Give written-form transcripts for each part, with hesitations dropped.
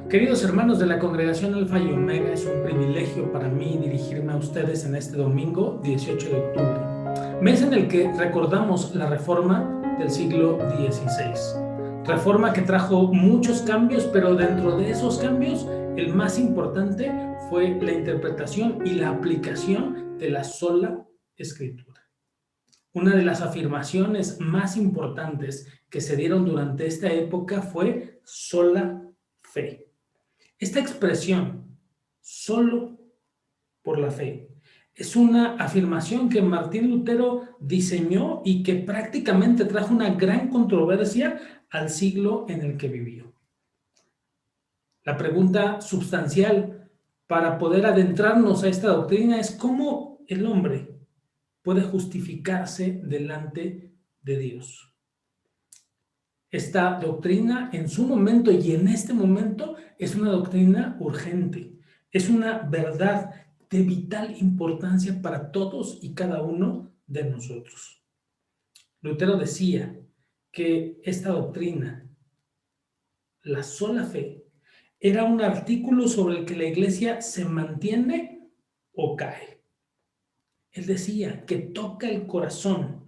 Queridos hermanos de la Congregación Alfa y Omega, es un privilegio para mí dirigirme a ustedes en este domingo 18 de octubre, mes en el que recordamos la reforma del siglo XVI. Reforma que trajo muchos cambios, pero dentro de esos cambios, el más importante fue la interpretación y la aplicación de la sola Escritura. Una de las afirmaciones más importantes que se dieron durante esta época fue sola fe. Esta expresión, solo por la fe, es una afirmación que Martín Lutero diseñó y que prácticamente trajo una gran controversia al siglo en el que vivió. La pregunta sustancial para poder adentrarnos a esta doctrina es cómo el hombre puede justificarse delante de Dios. Esta doctrina en su momento y en este momento es una doctrina urgente, es una verdad de vital importancia para todos y cada uno de nosotros. Lutero decía que esta doctrina, la sola fe, era un artículo sobre el que la iglesia se mantiene o cae. Él decía que toca el corazón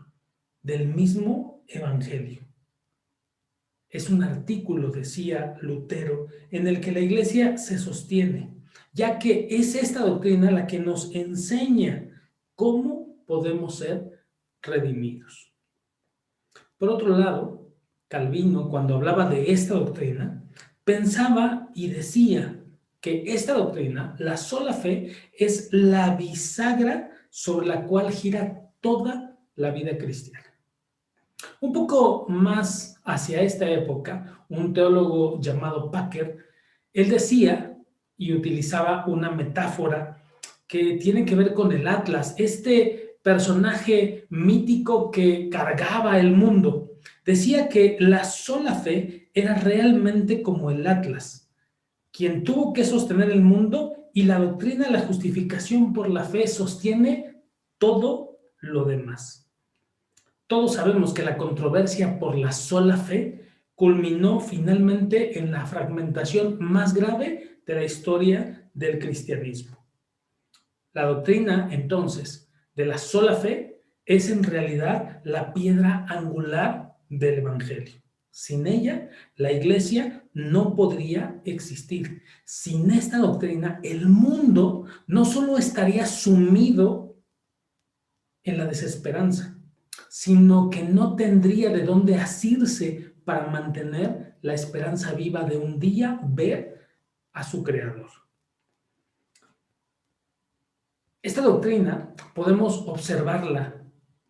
del mismo evangelio. Es un artículo, decía Lutero, en el que la iglesia se sostiene, ya que es esta doctrina la que nos enseña cómo podemos ser redimidos. Por otro lado, Calvino, cuando hablaba de esta doctrina, pensaba y decía que esta doctrina, la sola fe, es la bisagra sobre la cual gira toda la vida cristiana. Un poco más hacia esta época, un teólogo llamado Packer, él decía y utilizaba una metáfora que tiene que ver con el Atlas, este personaje mítico que cargaba el mundo. Decía que la sola fe era realmente como el Atlas, quien tuvo que sostener el mundo, y la doctrina de la justificación por la fe sostiene todo lo demás. Todos sabemos que la controversia por la sola fe culminó finalmente en la fragmentación más grave de la historia del cristianismo. La doctrina, entonces, de la sola fe es en realidad la piedra angular del Evangelio. Sin ella, la iglesia no podría existir. Sin esta doctrina, el mundo no solo estaría sumido en la desesperanza, sino que no tendría de dónde asirse para mantener la esperanza viva de un día ver a su creador. Esta doctrina podemos observarla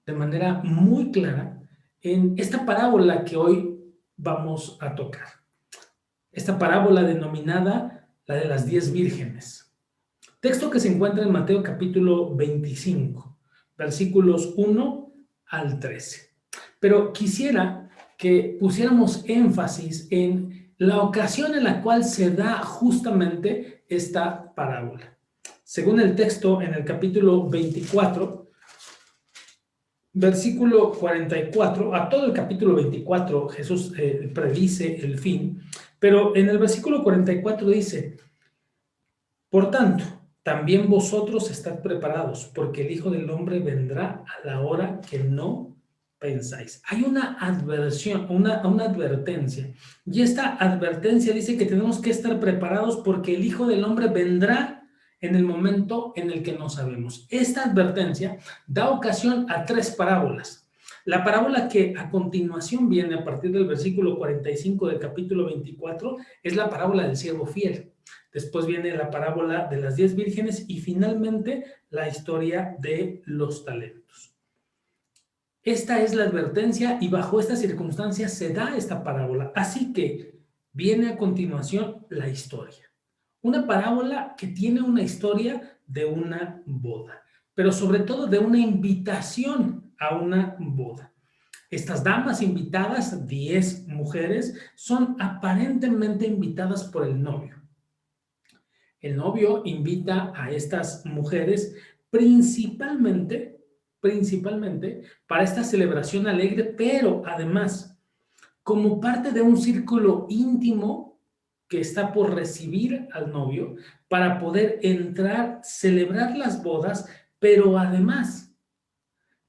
de manera muy clara en esta parábola que hoy vamos a tocar. Esta parábola denominada la de las 10 vírgenes. Texto que se encuentra en Mateo capítulo 25, versículos 1 al 13. Pero quisiera que pusiéramos énfasis en la ocasión en la cual se da justamente esta parábola. Según el texto en el capítulo 24, versículo 44, a todo el capítulo 24 Jesús predice el fin, pero en el versículo 44 dice: por tanto, también vosotros estad preparados, porque el Hijo del Hombre vendrá a la hora que no pensáis. Hay una advertencia, y esta advertencia dice que tenemos que estar preparados porque el Hijo del Hombre vendrá en el momento en el que no sabemos. Esta advertencia da ocasión a 3 parábolas. La parábola que a continuación viene a partir del versículo 45 del capítulo 24 es la parábola del siervo fiel. Después viene la parábola de las 10 vírgenes y finalmente la historia de los talentos. Esta es la advertencia y bajo estas circunstancias se da esta parábola. Así que viene a continuación la historia. Una parábola que tiene una historia de una boda, pero sobre todo de una invitación a una boda. Estas damas invitadas, 10 mujeres, son aparentemente invitadas por el novio. El novio invita a estas mujeres principalmente para esta celebración alegre, pero además como parte de un círculo íntimo que está por recibir al novio para poder entrar, celebrar las bodas, pero además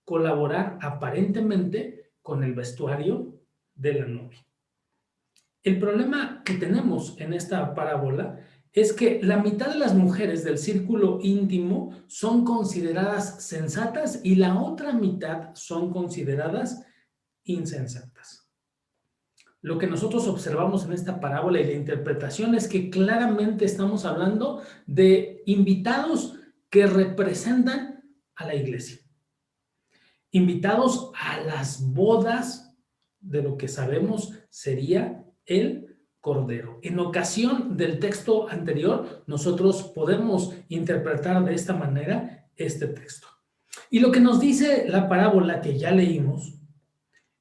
colaborar aparentemente con el vestuario de la novia. El problema que tenemos en esta parábola es que la mitad de las mujeres del círculo íntimo son consideradas sensatas y la otra mitad son consideradas insensatas. Lo que nosotros observamos en esta parábola y la interpretación es que claramente estamos hablando de invitados que representan a la iglesia. Invitados a las bodas de lo que sabemos sería el Cordero. En ocasión del texto anterior, nosotros podemos interpretar de esta manera este texto. Y lo que nos dice la parábola que ya leímos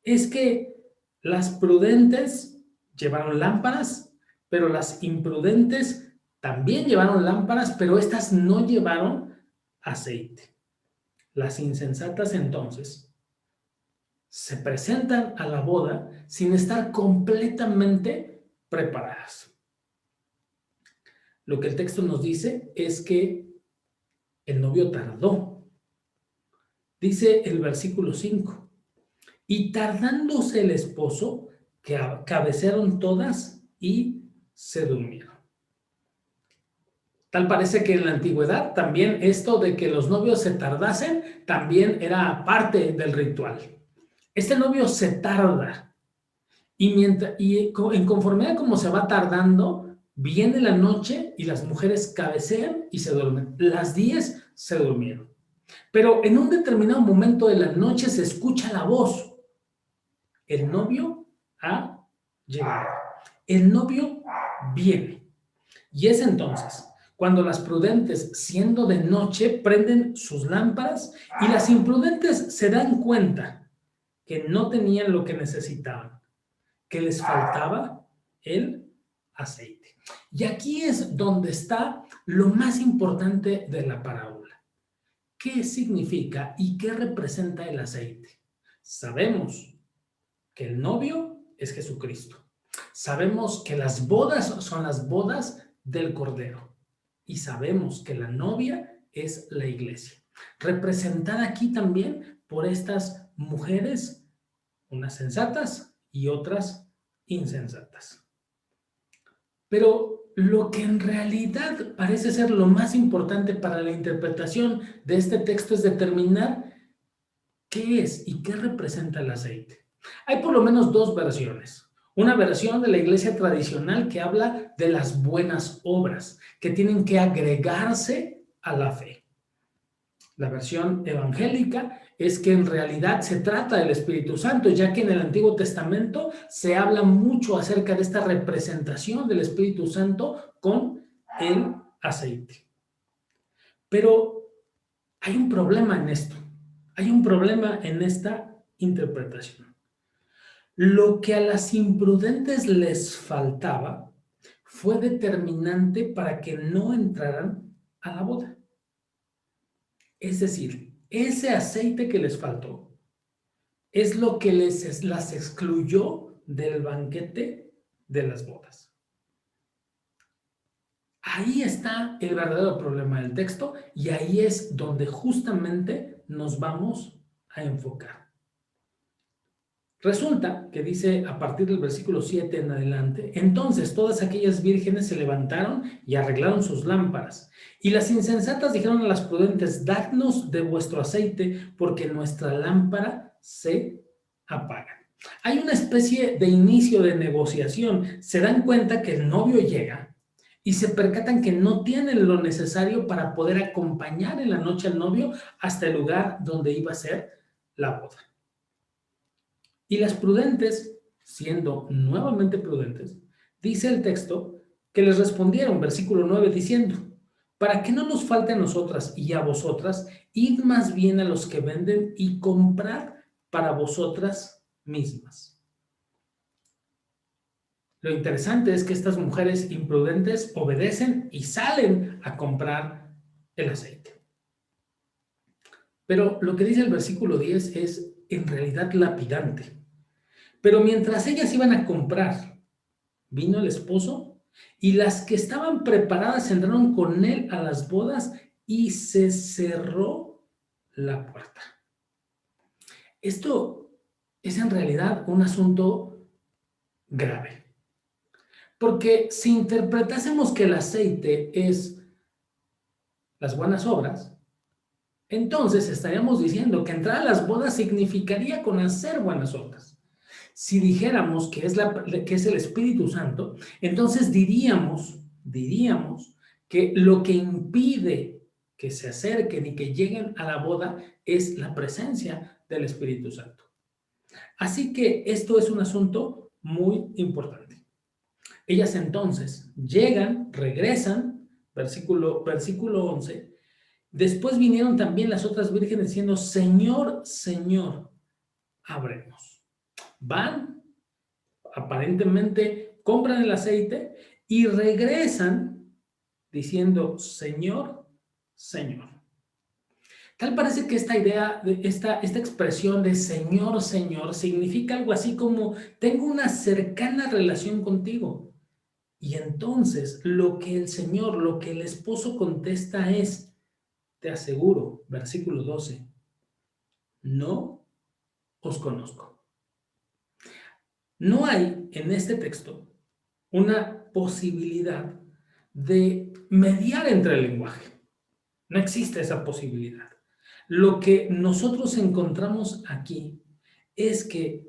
es que las prudentes llevaron lámparas, pero las imprudentes también llevaron lámparas, pero estas no llevaron aceite. Las insensatas entonces se presentan a la boda sin estar completamente preparadas. Lo que el texto nos dice es que el novio tardó. Dice el versículo 5, y tardándose el esposo, cabecearon todas y se durmieron. Tal parece que en la antigüedad también esto de que los novios se tardasen también era parte del ritual. Este novio se tarda y en conformidad como se va tardando, viene la noche y las mujeres cabecean y se duermen. Las 10 se durmieron. Pero en un determinado momento de la noche se escucha la voz. El novio ha llegado. El novio viene. Y es entonces cuando las prudentes, siendo de noche, prenden sus lámparas y las imprudentes se dan cuenta que no tenían lo que necesitaban, que les faltaba el aceite. Y aquí es donde está lo más importante de la parábola. ¿Qué significa y qué representa el aceite? Sabemos que el novio es Jesucristo. Sabemos que las bodas son las bodas del Cordero. Y sabemos que la novia es la iglesia. Representada aquí también por estas mujeres, unas sensatas y otras insensatas. Pero lo que en realidad parece ser lo más importante para la interpretación de este texto es determinar qué es y qué representa el aceite. Hay por lo menos dos versiones. Una versión de la iglesia tradicional que habla de las buenas obras, que tienen que agregarse a la fe. La versión evangélica es que en realidad se trata del Espíritu Santo, ya que en el Antiguo Testamento se habla mucho acerca de esta representación del Espíritu Santo con el aceite. Pero hay un problema en esto, hay un problema en esta interpretación. Lo que a las imprudentes les faltaba fue determinante para que no entraran a la boda. Es decir, ese aceite que les faltó es lo que las excluyó del banquete de las bodas. Ahí está el verdadero problema del texto y ahí es donde justamente nos vamos a enfocar. Resulta que dice a partir del versículo 7 en adelante, entonces todas aquellas vírgenes se levantaron y arreglaron sus lámparas. Y las insensatas dijeron a las prudentes, dadnos de vuestro aceite, porque nuestra lámpara se apaga. Hay una especie de inicio de negociación. Se dan cuenta que el novio llega y se percatan que no tienen lo necesario para poder acompañar en la noche al novio hasta el lugar donde iba a ser la boda. Y las prudentes, siendo nuevamente prudentes, dice el texto que les respondieron, versículo 9, diciendo, para que no nos falte a nosotras y a vosotras, id más bien a los que venden y comprad para vosotras mismas. Lo interesante es que estas mujeres imprudentes obedecen y salen a comprar el aceite. Pero lo que dice el versículo 10 es en realidad lapidante. Pero mientras ellas iban a comprar, vino el esposo Y las que estaban preparadas entraron con él a las bodas y se cerró la puerta. Esto es en realidad un asunto grave. Porque si interpretásemos que el aceite es las buenas obras, entonces estaríamos diciendo que entrar a las bodas significaría con hacer buenas obras. Si dijéramos que es el Espíritu Santo, entonces diríamos que lo que impide que se acerquen y que lleguen a la boda es la presencia del Espíritu Santo. Así que esto es un asunto muy importante. Ellas entonces llegan, regresan, versículo 11. Después vinieron también las otras vírgenes diciendo, Señor, Señor, ábrenos. Van, aparentemente compran el aceite y regresan diciendo, Señor, Señor. Tal parece que esta idea, esta expresión de Señor, Señor, significa algo así como, tengo una cercana relación contigo. Y entonces lo que el Señor, lo que el esposo contesta es, te aseguro, versículo 12, no os conozco. No hay en este texto una posibilidad de mediar entre el lenguaje. No existe esa posibilidad. Lo que nosotros encontramos aquí es que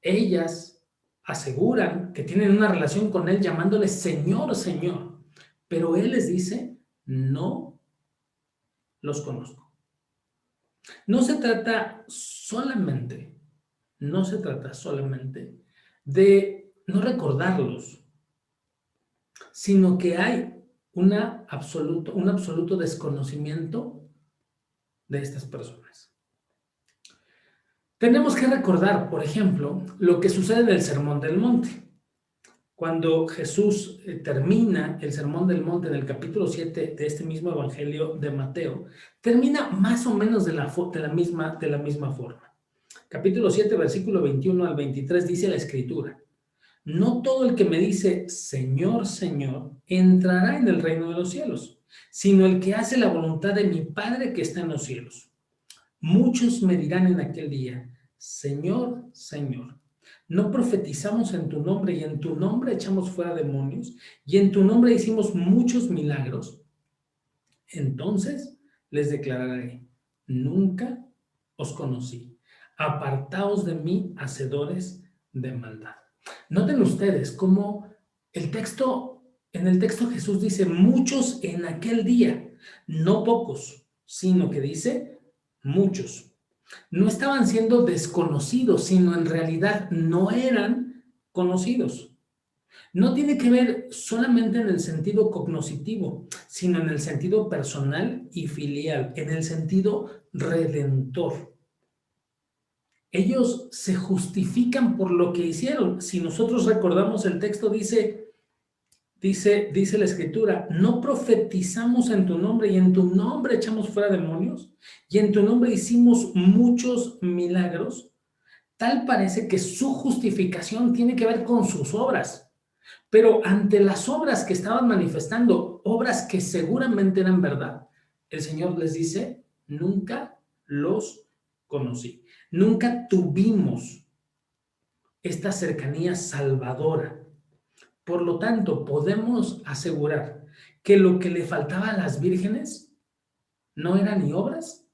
ellas aseguran que tienen una relación con él llamándole Señor, Señor, pero él les dice, no los conozco. No se trata solamente de no recordarlos, sino que hay un absoluto desconocimiento de estas personas. Tenemos que recordar, por ejemplo, lo que sucede en el Sermón del Monte. Cuando Jesús termina el Sermón del Monte en el capítulo 7 de este mismo Evangelio de Mateo, termina más o menos de la misma forma. Capítulo 7, versículo 21 al 23 dice la Escritura, no todo el que me dice, Señor, Señor, entrará en el reino de los cielos, sino el que hace la voluntad de mi Padre que está en los cielos. Muchos me dirán en aquel día, Señor, Señor, ¿no profetizamos en tu nombre y en tu nombre echamos fuera demonios y en tu nombre hicimos muchos milagros? Entonces les declararé, nunca os conocí. Apartaos de mí, hacedores de maldad. Noten ustedes cómo en el texto Jesús dice muchos en aquel día, no pocos, sino que dice muchos. No estaban siendo desconocidos, sino en realidad no eran conocidos. No tiene que ver solamente en el sentido cognoscitivo, sino en el sentido personal y filial, en el sentido redentor. Ellos se justifican por lo que hicieron. Si nosotros recordamos el texto, dice la Escritura, no profetizamos en tu nombre y en tu nombre echamos fuera demonios y en tu nombre hicimos muchos milagros. Tal parece que su justificación tiene que ver con sus obras. Pero ante las obras que estaban manifestando, obras que seguramente eran verdad, el Señor les dice, nunca los conocí. Nunca tuvimos esta cercanía salvadora. Por lo tanto, podemos asegurar que lo que le faltaba a las vírgenes no eran ni obras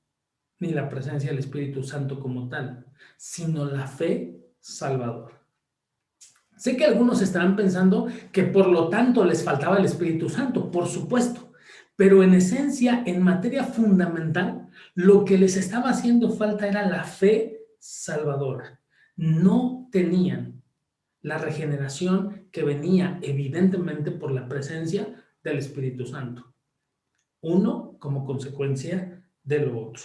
ni la presencia del Espíritu Santo como tal, sino la fe salvadora. Sé que algunos estarán pensando que por lo tanto les faltaba el Espíritu Santo, por supuesto, pero en esencia, en materia fundamental, lo que les estaba haciendo falta era la fe salvadora. No tenían la regeneración que venía evidentemente por la presencia del Espíritu Santo. Uno como consecuencia de lo otro.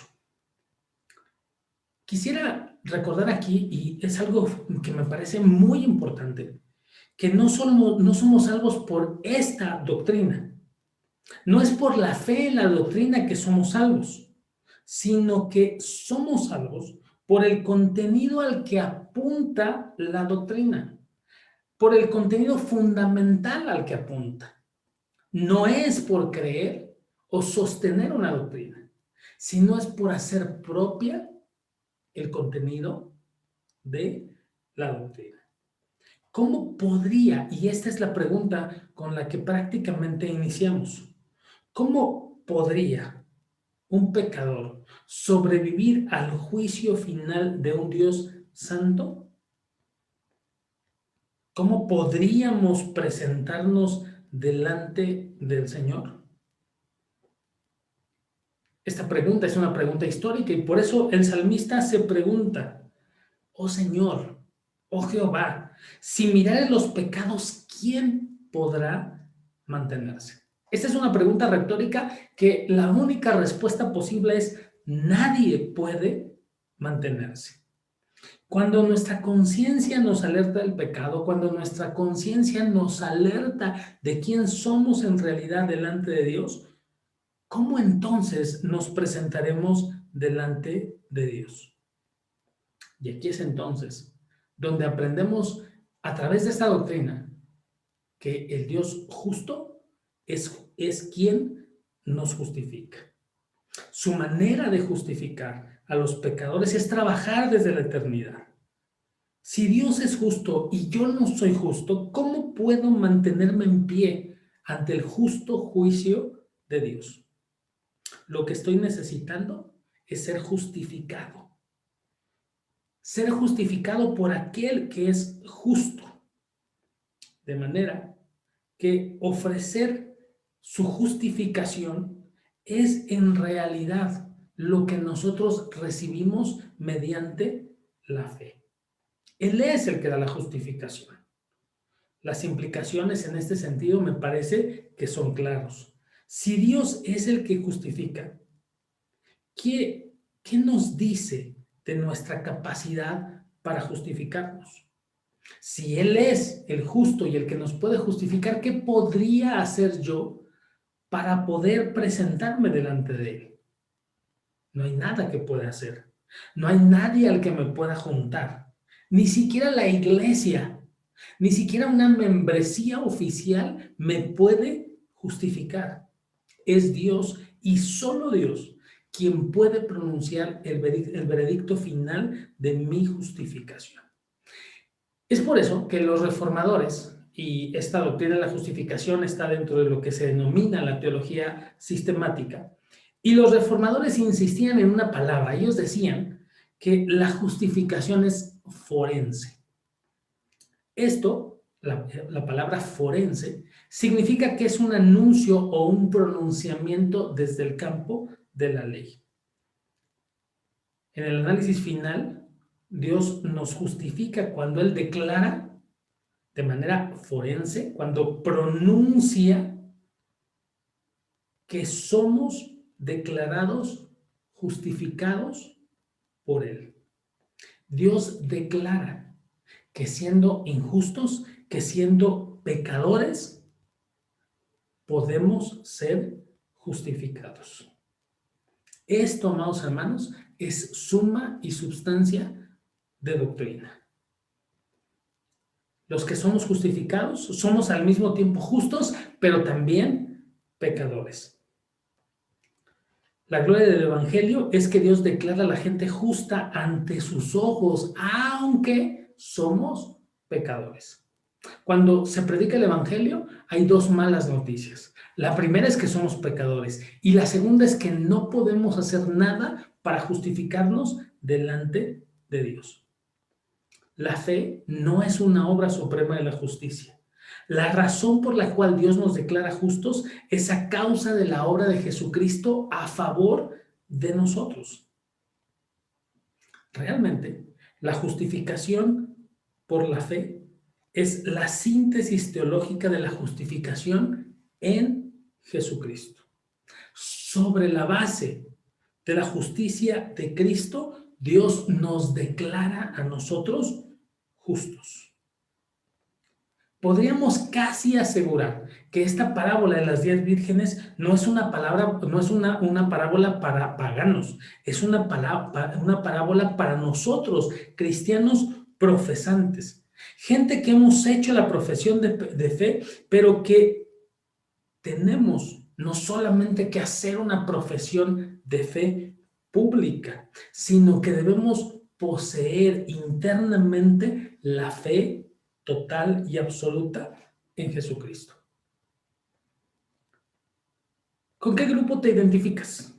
Quisiera recordar aquí, y es algo que me parece muy importante, que no somos salvos por esta doctrina. No es por la fe en la doctrina que somos salvos, sino que somos salvos por el contenido al que apunta la doctrina. por el contenido fundamental al que apunta. No es por creer o sostener una doctrina, sino es por hacer propia el contenido de la doctrina. ¿Cómo podría, y esta es la pregunta con la que prácticamente iniciamos, cómo podría un pecador sobrevivir al juicio final de un Dios santo? ¿Cómo podríamos presentarnos delante del Señor? Esta pregunta es una pregunta histórica y por eso el salmista se pregunta: oh Señor, oh Jehová, si mirares los pecados, ¿quién podrá mantenerse? Esta es una pregunta retórica que la única respuesta posible es: nadie puede mantenerse. Cuando nuestra conciencia nos alerta del pecado, cuando nuestra conciencia nos alerta de quién somos en realidad delante de Dios, ¿cómo entonces nos presentaremos delante de Dios? Y aquí es entonces donde aprendemos a través de esta doctrina que el Dios justo es quien nos justifica. Su manera de justificar a los pecadores es trabajar desde la eternidad. Si Dios es justo y yo no soy justo, ¿cómo puedo mantenerme en pie ante el justo juicio de Dios? Lo que estoy necesitando es ser justificado. Ser justificado por aquel que es justo. De manera que ofrecer su justificación es en realidad lo que nosotros recibimos mediante la fe. Él es el que da la justificación. Las implicaciones en este sentido me parece que son claros. Si Dios es el que justifica, ¿qué nos dice de nuestra capacidad para justificarnos? Si Él es el justo y el que nos puede justificar, ¿qué podría hacer yo para poder presentarme delante de Él? No hay nada que pueda hacer. No hay nadie al que me pueda juntar. Ni siquiera la iglesia, ni siquiera una membresía oficial me puede justificar. Es Dios y solo Dios quien puede pronunciar el veredicto final de mi justificación. Es por eso que los reformadores, y esta doctrina de la justificación está dentro de lo que se denomina la teología sistemática, y los reformadores insistían en una palabra. Ellos decían que la justificación es forense. Esto, la palabra forense, significa que es un anuncio o un pronunciamiento desde el campo de la ley. En el análisis final, Dios nos justifica cuando Él declara de manera forense, cuando pronuncia que somos declarados justificados por Él. Dios declara que siendo injustos, que siendo pecadores, podemos ser justificados. Esto, amados hermanos, es suma y substancia de doctrina. Los que somos justificados somos al mismo tiempo justos, pero también pecadores. La gloria del Evangelio es que Dios declara a la gente justa ante sus ojos, aunque somos pecadores. Cuando se predica el Evangelio, hay dos malas noticias. La primera es que somos pecadores y la segunda es que no podemos hacer nada para justificarnos delante de Dios. La fe no es una obra suprema de la justicia. La razón por la cual Dios nos declara justos es a causa de la obra de Jesucristo a favor de nosotros. Realmente, la justificación por la fe es la síntesis teológica de la justificación en Jesucristo. Sobre la base de la justicia de Cristo, Dios nos declara a nosotros justos. Podríamos casi asegurar que esta parábola de las 10 vírgenes no es una parábola para paganos, es una parábola para nosotros, cristianos profesantes. Gente que hemos hecho la profesión de fe, pero que tenemos no solamente que hacer una profesión de fe pública, sino que debemos poseer internamente la fe total y absoluta en Jesucristo. ¿Con qué grupo te identificas?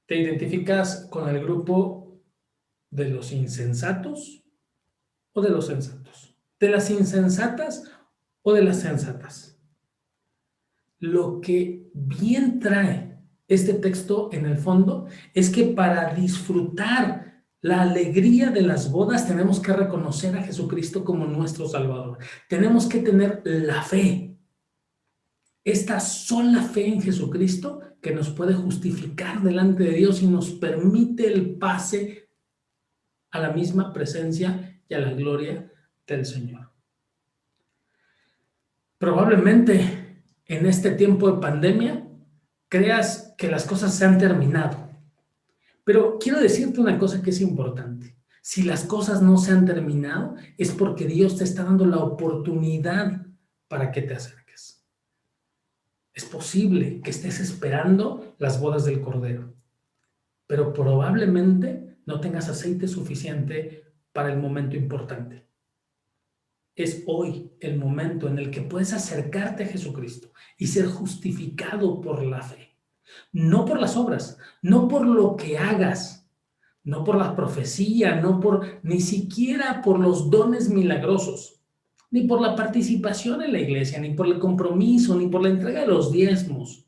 ¿Te identificas con el grupo de los insensatos o de los sensatos? ¿De las insensatas o de las sensatas? Lo que bien trae este texto en el fondo es que para disfrutar la alegría de las bodas tenemos que reconocer a Jesucristo como nuestro Salvador. Tenemos que tener la fe, esta sola fe en Jesucristo que nos puede justificar delante de Dios y nos permite el pase a la misma presencia y a la gloria del Señor. Probablemente en este tiempo de pandemia creas que las cosas se han terminado. Pero quiero decirte una cosa que es importante. Si las cosas no se han terminado, es porque Dios te está dando la oportunidad para que te acerques. Es posible que estés esperando las bodas del Cordero, pero probablemente no tengas aceite suficiente para el momento importante. Es hoy el momento en el que puedes acercarte a Jesucristo y ser justificado por la fe. No por las obras, no por lo que hagas, no por la profecía, ni siquiera por los dones milagrosos, ni por la participación en la iglesia, ni por el compromiso, ni por la entrega de los diezmos.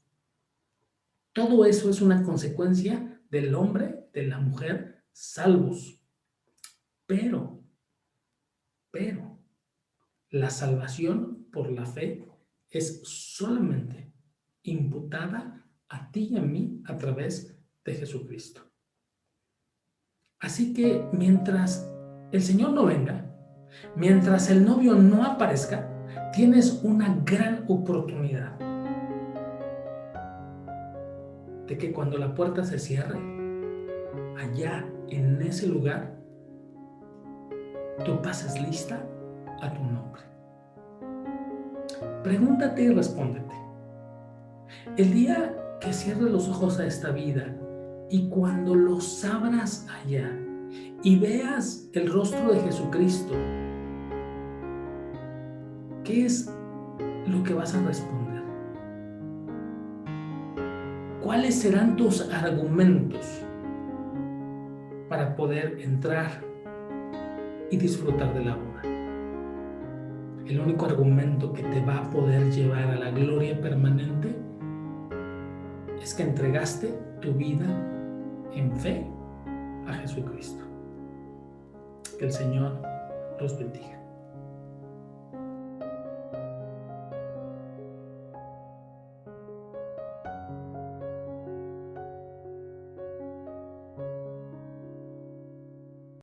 Todo eso es una consecuencia del hombre, de la mujer, salvos. Pero, la salvación por la fe es solamente imputada a ti y a mí a través de Jesucristo. Así que mientras el Señor no venga, mientras el novio no aparezca, tienes una gran oportunidad de que cuando la puerta se cierre, allá en ese lugar, tú pases lista a tu nombre. Pregúntate y respóndete. El día que cierres los ojos a esta vida y cuando los abras allá y veas el rostro de Jesucristo, ¿qué es lo que vas a responder? ¿Cuáles serán tus argumentos para poder entrar y disfrutar de la boda? El único argumento que te va a poder llevar a la gloria permanente es que entregaste tu vida en fe a Jesucristo. Que el Señor los bendiga.